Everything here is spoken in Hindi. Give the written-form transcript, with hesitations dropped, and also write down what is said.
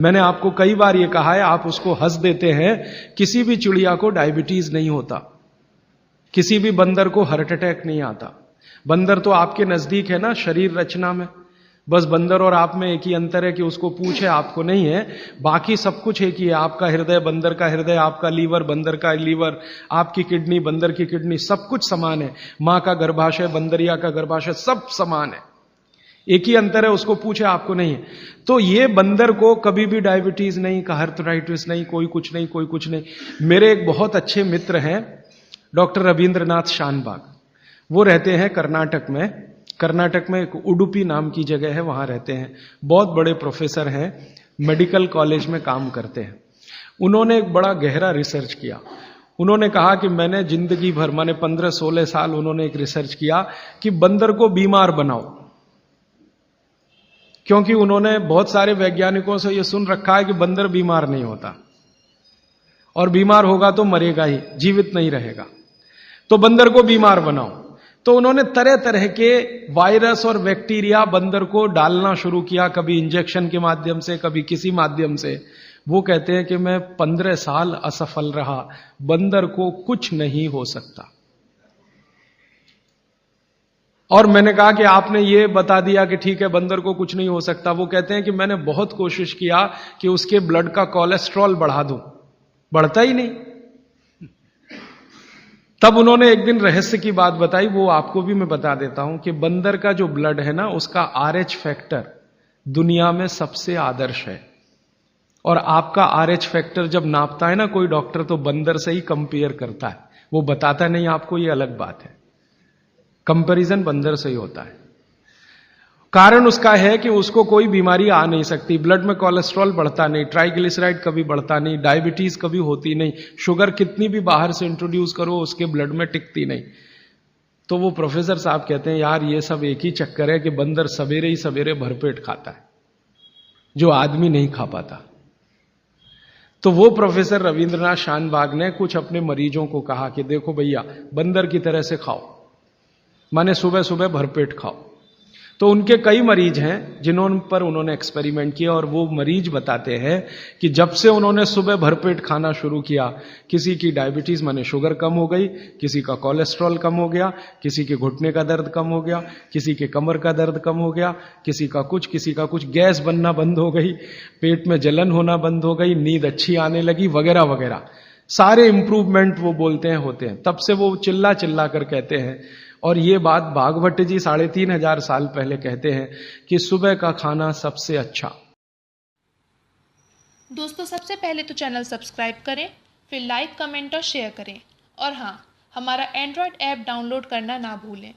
मैंने आपको कई बार ये कहा है, आप उसको हंस देते हैं। किसी भी चिड़िया को डायबिटीज नहीं होता, किसी भी बंदर को हार्ट अटैक नहीं आता। बंदर तो आपके नजदीक है ना शरीर रचना में, बस बंदर और आप में एक ही अंतर है कि उसको पूछ है, आपको नहीं है। बाकी सब कुछ एक ही है। आपका हृदय बंदर का हृदय, आपका लीवर बंदर का लीवर, आपकी किडनी बंदर की किडनी, सब कुछ समान है। मां का गर्भाशय, बंदरिया का गर्भाशय, सब समान है। एक ही अंतर है, उसको पूछे, आपको नहीं है। तो ये बंदर को कभी भी डायबिटीज नहीं, हार्टराइटिस नहीं, कोई कुछ नहीं, कोई कुछ नहीं। मेरे एक बहुत अच्छे मित्र हैं डॉक्टर रविंद्रनाथ शानबाग, वो रहते हैं कर्नाटक में। कर्नाटक में एक उडुपी नाम की जगह है, वहां रहते हैं। बहुत बड़े प्रोफेसर हैं, मेडिकल कॉलेज में काम करते हैं। उन्होंने एक बड़ा गहरा रिसर्च किया। उन्होंने कहा कि मैंने जिंदगी भर, माने 15-16 साल उन्होंने एक रिसर्च किया कि बंदर को बीमार बनाओ। क्योंकि उन्होंने बहुत सारे वैज्ञानिकों से यह सुन रखा है कि बंदर बीमार नहीं होता, और बीमार होगा तो मरेगा ही, जीवित नहीं रहेगा। तो बंदर को बीमार बनाओ। तो उन्होंने तरह तरह के वायरस और बैक्टीरिया बंदर को डालना शुरू किया, कभी इंजेक्शन के माध्यम से, कभी किसी माध्यम से। वो कहते हैं कि मैं 15 साल असफल रहा, बंदर को कुछ नहीं हो सकता। और मैंने कहा कि आपने ये बता दिया कि ठीक है बंदर को कुछ नहीं हो सकता। वो कहते हैं कि मैंने बहुत कोशिश किया कि उसके ब्लड का कोलेस्ट्रॉल बढ़ा दूं, बढ़ता ही नहीं। तब उन्होंने एक दिन रहस्य की बात बताई, वो आपको भी मैं बता देता हूं कि बंदर का जो ब्लड है ना, उसका RH फैक्टर दुनिया में सबसे आदर्श है। और आपका RH फैक्टर जब नापता है ना कोई डॉक्टर, तो बंदर से ही कंपेयर करता है। वो बताता नहीं आपको, ये अलग बात है। कंपैरिजन बंदर से ही होता है। कारण उसका है कि उसको कोई बीमारी आ नहीं सकती, ब्लड में कोलेस्ट्रॉल बढ़ता नहीं, ट्राइग्लिसराइड कभी बढ़ता नहीं, डायबिटीज कभी होती नहीं, शुगर कितनी भी बाहर से इंट्रोड्यूस करो उसके ब्लड में टिकती नहीं। तो वो प्रोफेसर साहब कहते हैं, यार ये सब एक ही चक्कर है कि बंदर सवेरे ही सवेरे भरपेट खाता है, जो आदमी नहीं खा पाता। तो वो प्रोफेसर रविंद्रनाथ शानबाग ने कुछ अपने मरीजों को कहा कि देखो भैया, बंदर की तरह से खाओ, माने सुबह सुबह भरपेट खाओ। तो उनके कई मरीज हैं जिन्होंने पर उन्होंने एक्सपेरिमेंट किया, और वो मरीज बताते हैं कि जब से उन्होंने सुबह भरपेट खाना शुरू किया, किसी की डायबिटीज माने शुगर कम हो गई, किसी का कोलेस्ट्रॉल कम हो गया, किसी के घुटने का दर्द कम हो गया, किसी के कमर का दर्द कम हो गया, किसी का कुछ, गैस बनना बंद हो गई, पेट में जलन होना बंद हो गई, नींद अच्छी आने लगी, वगैरह वगैरह। सारे इंप्रूवमेंट वो बोलते हैं होते हैं। तब से वो चिल्ला चिल्ला कर कहते हैं, और ये बात भागवत जी 3500 साल पहले कहते हैं कि सुबह का खाना सबसे अच्छा। दोस्तों, सबसे पहले तो चैनल सब्सक्राइब करें, फिर लाइक, कमेंट और शेयर करें। और हाँ, हमारा एंड्रॉयड ऐप डाउनलोड करना ना भूलें।